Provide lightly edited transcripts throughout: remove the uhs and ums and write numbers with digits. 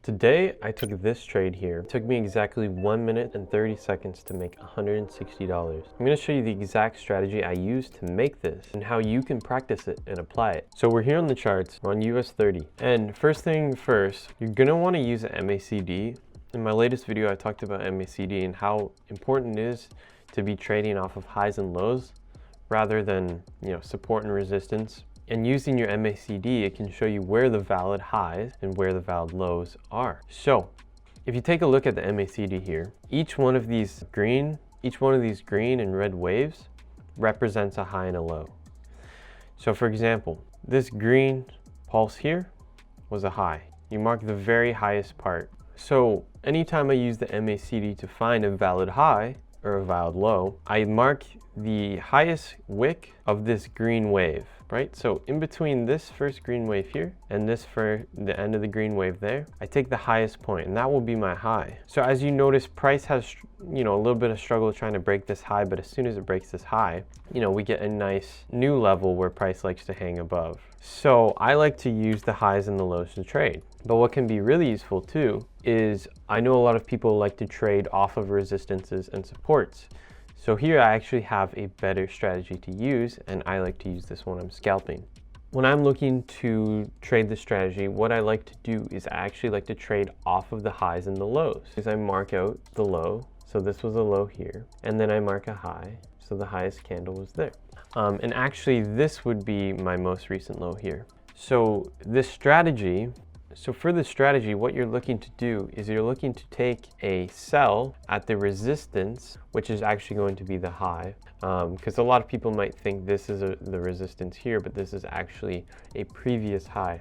Today, I took this trade here. It took me exactly 1 minute and 30 seconds to make $160. I'm gonna show you the exact strategy I used to make this and how you can practice it and apply it. So we're here on the charts, we're on US 30. And first thing first, you're gonna wanna use an MACD. In my latest video, I talked about MACD and how important it is to be trading off of highs and lows rather than, support and resistance. And using your MACD, it can show you where the valid highs and where the valid lows are. So if you take a look at the MACD here, each one of these green and red waves represents a high and a low. So for example, this green pulse here was a high. You mark the very highest part. So anytime I use the MACD to find a valid high or a valid low, I mark the highest wick of this green wave, right? So in between this first green wave here and this for the end of the green wave there, I take the highest point and that will be my high. So as you notice, price has, a little bit of struggle trying to break this high, but as soon as it breaks this high, we get a nice new level where price likes to hang above. So I like to use the highs and the lows to trade. But what can be really useful too is I know a lot of people like to trade off of resistances and supports. So here I actually have a better strategy to use, and I like to use this when I'm scalping. When I'm looking to trade this strategy, what I like to do is I actually like to trade off of the highs and the lows. Is I mark out the low, so this was a low here, and then I mark a high, so the highest candle was there. And actually this would be my most recent low here. So for this strategy, what you're looking to do is you're looking to take a sell at the resistance, which is actually going to be the high. Because a lot of people might think this is the resistance here, but this is actually a previous high.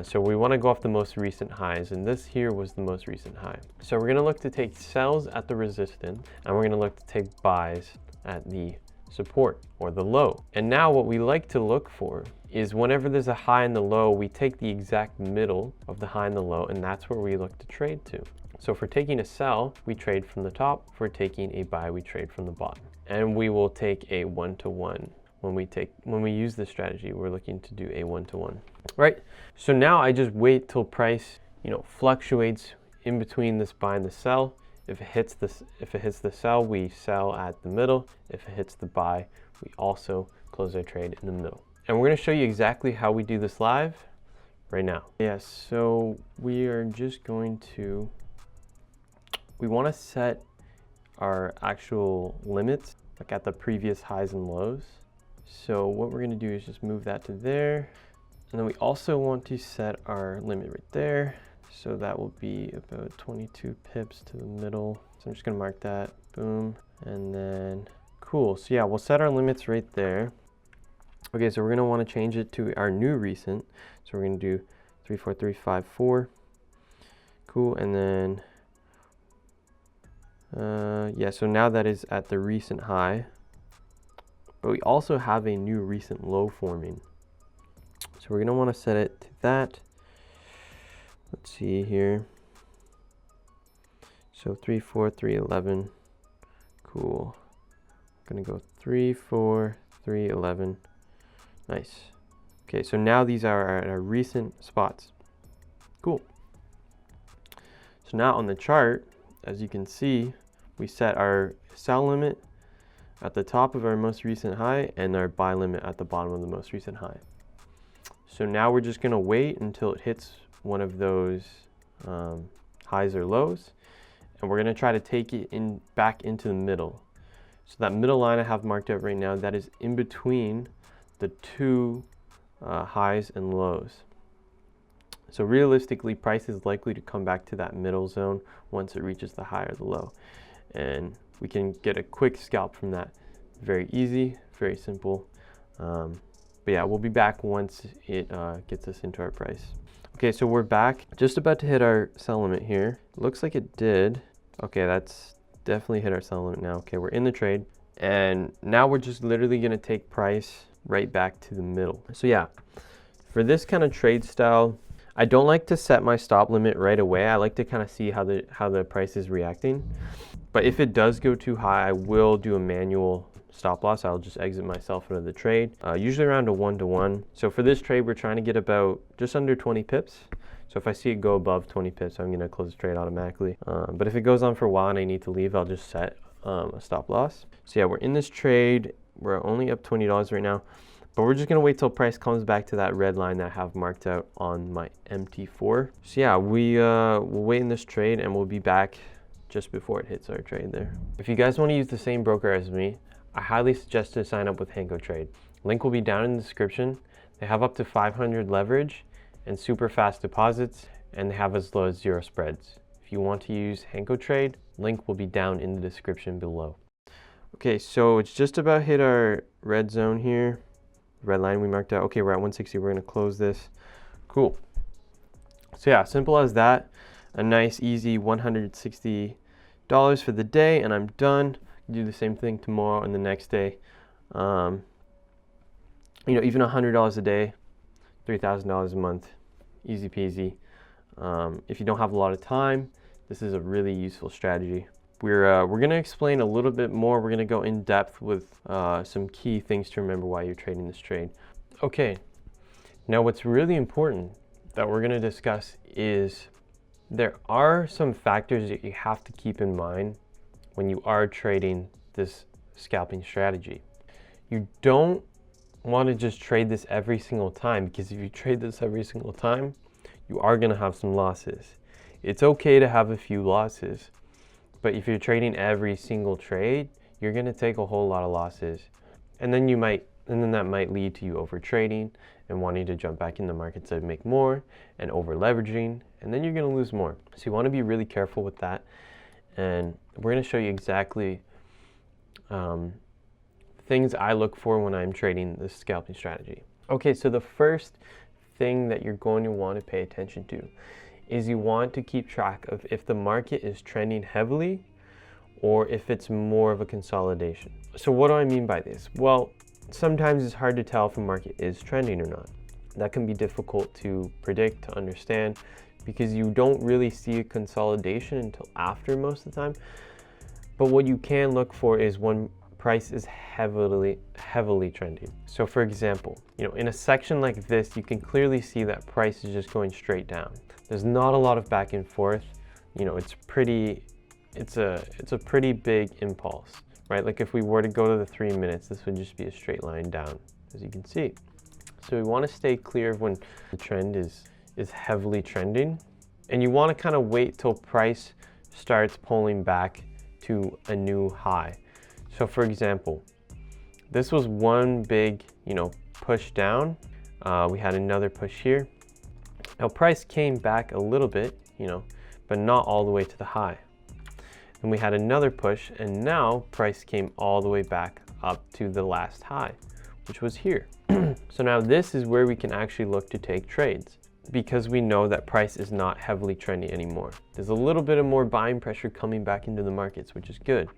So we want to go off the most recent highs, and this here was the most recent high. So we're going to look to take sells at the resistance, and we're going to look to take buys at the support or the low. And now what we like to look for is whenever there's a high and the low, we take the exact middle of the high and the low, and that's where we look to trade to. So if we're taking a sell, we trade from the top. If we're taking a buy, we trade from the bottom. And we will take a 1-to-1. When we use this strategy, we're looking to do a 1-to-1. Right? So now I just wait till price, fluctuates in between this buy and the sell. If it hits the sell, we sell at the middle. If it hits the buy, we also close our trade in the middle. And we're going to show you exactly how we do this live right now. Yeah, so we are just going to, we want to set our actual limits like at the previous highs and lows. So what we're going to do is just move that to there. And then we also want to set our limit right there. So that will be about 22 pips to the middle. So I'm just going to mark that, boom, and then cool. So yeah, we'll set our limits right there. Okay, so we're going to want to change it to our new recent. So we're going to do 34354. Cool, and then yeah, so now that is at the recent high. But we also have a new recent low forming. So we're going to want to set it to that. Let's see here. So 34311. Cool. I'm going to go 34311. Nice. Okay, so now these are our recent spots. Cool. So now on the chart, as you can see, we set our sell limit at the top of our most recent high and our buy limit at the bottom of the most recent high. So now we're just going to wait until it hits one of those highs or lows, and we're going to try to take it back into the middle. So that middle line I have marked out right now, that is in between the two highs and lows. So realistically, price is likely to come back to that middle zone once it reaches the high or the low, and we can get a quick scalp from that. Very easy, very simple. But yeah, we'll be back once it gets us into our price. Okay, so we're back, just about to hit our sell limit here. Looks like it did. Okay, that's definitely hit our sell limit now. Okay, we're in the trade, and now we're just literally gonna take price right back to the middle. So yeah, for this kind of trade style, I don't like to set my stop limit right away. I like to kind of see how the price is reacting. But if it does go too high, I will do a manual stop loss. I'll just exit myself out of the trade, usually around a 1-to-1. So for this trade, we're trying to get about just under 20 pips. So if I see it go above 20 pips, I'm gonna close the trade automatically. But if it goes on for a while and I need to leave, I'll just set a stop loss. So yeah, we're in this trade. We're only up $20 right now, but we're just gonna wait till price comes back to that red line that I have marked out on my MT4. So yeah, we'll wait in this trade and we'll be back just before it hits our trade there. If you guys wanna use the same broker as me, I highly suggest to sign up with Hanko Trade. Link will be down in the description. They have up to 500 leverage and super fast deposits, and they have as low as 0 spreads. If you want to use Hanko Trade, link will be down in the description below. Okay, so it's just about hit our red zone here. Red line we marked out. Okay, we're at 160. We're gonna close this. Cool. So yeah, simple as that. A nice, easy $160 for the day, and I'm done. Do the same thing tomorrow and the next day. You know, even $100 a day, $3,000 a month, easy peasy. If you don't have a lot of time, this is a really useful strategy. We're gonna explain a little bit more. We're gonna go in depth with some key things to remember while you're trading this trade. Okay, now what's really important that we're gonna discuss is there are some factors that you have to keep in mind when you are trading this scalping strategy. You don't want to just trade this every single time, because if you trade this every single time, you are going to have some losses. It's okay to have a few losses, but if you're trading every single trade, you're going to take a whole lot of losses, and then that might lead to you over trading and wanting to jump back in the market to make more, and over leveraging, and then you're going to lose more. So you want to be really careful with that, and we're going to show you exactly things I look for when I'm trading this scalping strategy. Okay, so the first thing that you're going to want to pay attention to is you want to keep track of if the market is trending heavily or if it's more of a consolidation. So what do I mean by this? Well, sometimes it's hard to tell if a market is trending or not. That can be difficult to predict, to understand, because you don't really see a consolidation until after most of the time. But what you can look for is when price is heavily trending. So for example, you know, in a section like this, you can clearly see that price is just going straight down. There's not a lot of back and forth. You know, it's a pretty big impulse, right? Like if we were to go to the 3 minutes, this would just be a straight line down, as you can see. So we want to stay clear of when the trend is heavily trending, and you want to kind of wait till price starts pulling back to a new high. So for example, this was one big, you know, push down. We had another push here. Now price came back a little bit, you know, but not all the way to the high. And we had another push, and now price came all the way back up to the last high, which was here. So now this is where we can actually look to take trades, because we know that price is not heavily trending anymore. There's a little bit of more buying pressure coming back into the markets, which is good.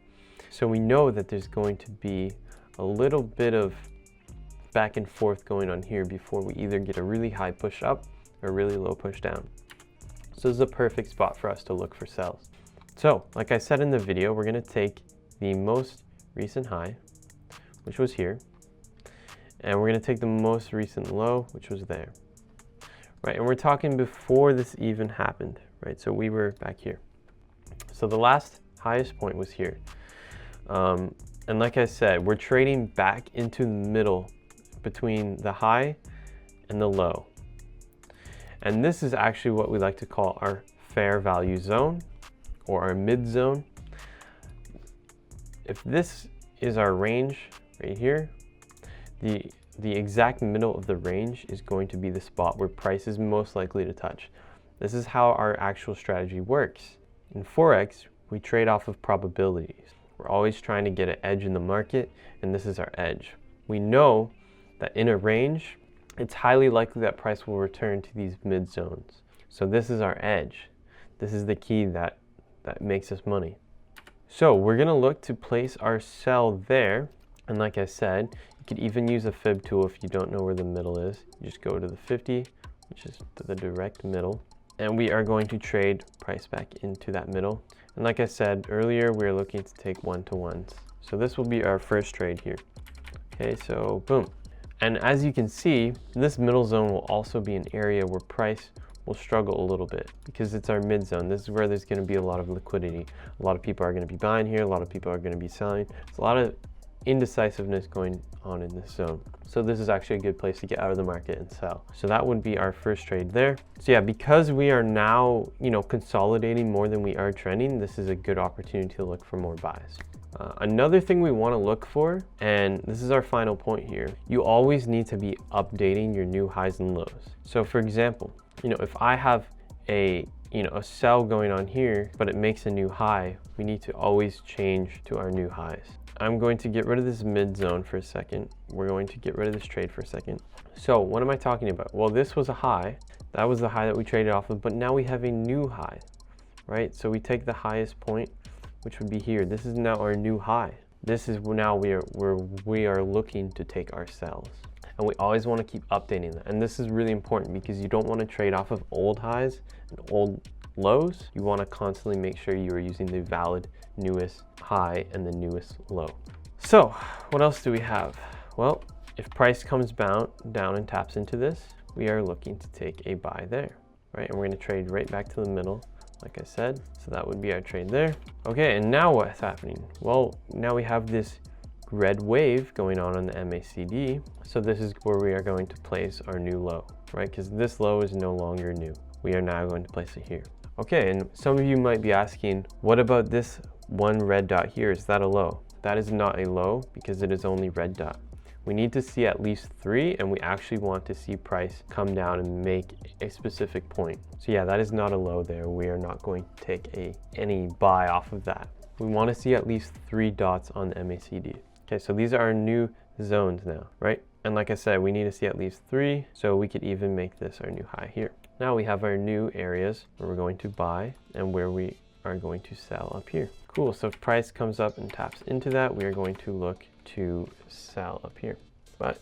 So we know that there's going to be a little bit of back and forth going on here before we either get a really high push up or a really low push down. So this is a perfect spot for us to look for sells. So like I said in the video, we're going to take the most recent high, which was here, and we're going to take the most recent low, which was there. Right, and we're talking before this even happened, right? So we were back here. So the last highest point was here. And like I said, we're trading back into the middle between the high and the low. And this is actually what we like to call our fair value zone, or our mid zone. If this is our range right here, the exact middle of the range is going to be the spot where price is most likely to touch. This is how our actual strategy works. In Forex, we trade off of probabilities. We're always trying to get an edge in the market, and this is our edge. We know that in a range, it's highly likely that price will return to these mid zones. So this is our edge. This is the key that makes us money. So we're gonna look to place our sell there. And like I said, you could even use a fib tool if you don't know where the middle is. You just go to the 50, which is the direct middle. And we are going to trade price back into that middle. And like I said earlier, we're looking to take one-to-ones. So this will be our first trade here. Okay, so boom. And as you can see, this middle zone will also be an area where price will struggle a little bit because it's our mid zone. This is where there's going to be a lot of liquidity. A lot of people are going to be buying here. A lot of people are going to be selling. There's a lot of indecisiveness going on in this zone. So this is actually a good place to get out of the market and sell. So that would be our first trade there. So yeah, because we are now, consolidating more than we are trending, this is a good opportunity to look for more buys. Another thing we want to look for, and this is our final point here, you always need to be updating your new highs and lows. So for example, if I have a sell going on here, but it makes a new high, we need to always change to our new highs. I'm going to get rid of this mid zone for a second. We're going to get rid of this trade for a second. So what am I talking about? Well, this was a high. That was the high that we traded off of, but now we have a new high, right? So we take the highest point, which would be here. This is now our new high. This is now where we are looking to take our sells. And we always want to keep updating that. And this is really important because you don't want to trade off of old highs and old lows. You want to constantly make sure you are using the valid newest high and the newest low. So what else do we have? Well, if price comes down and taps into this, we are looking to take a buy there, right? And we're going to trade right back to the middle, like I said. So that would be our trade there. Okay, and now what's happening? Well, now we have this red wave going on the MACD. So this is where we are going to place our new low, right? Because this low is no longer new. We are now going to place it here. Okay, and some of you might be asking, what about this one red dot here? Is that a low? That is not a low because it is only red dot. We need to see at least 3, and we actually want to see price come down and make a specific point. So yeah, that is not a low there. We are not going to take any buy off of that. We want to see at least 3 dots on the MACD. Okay, so these are our new zones now, right? And like I said, we need to see at least 3, so we could even make this our new high here. Now we have our new areas where we're going to buy and where we are going to sell up here. Cool, so if price comes up and taps into that, we are going to look to sell up here. But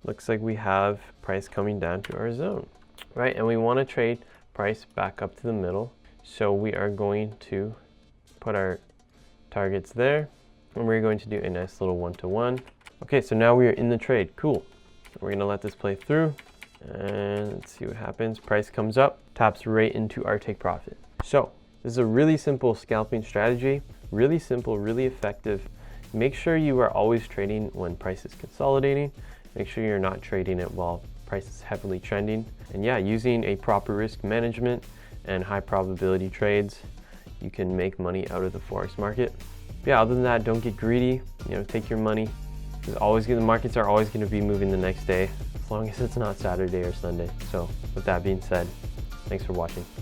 looks like we have price coming down to our zone, right? And we want to trade price back up to the middle. So we are going to put our targets there, and we're going to do a nice little one-to-one. Okay, so now we are in the trade. Cool. We're going to let this play through, and let's see what happens. Price comes up, taps right into our take profit. So this is a really simple scalping strategy, really simple, really effective. Make sure you are always trading when price is consolidating. Make sure you're not trading it while price is heavily trending. And yeah, using a proper risk management and high probability trades, you can make money out of the Forex market. But yeah, other than that, don't get greedy. Take your money. The markets are always going to be moving the next day, as long as it's not Saturday or Sunday. So with that being said, thanks for watching.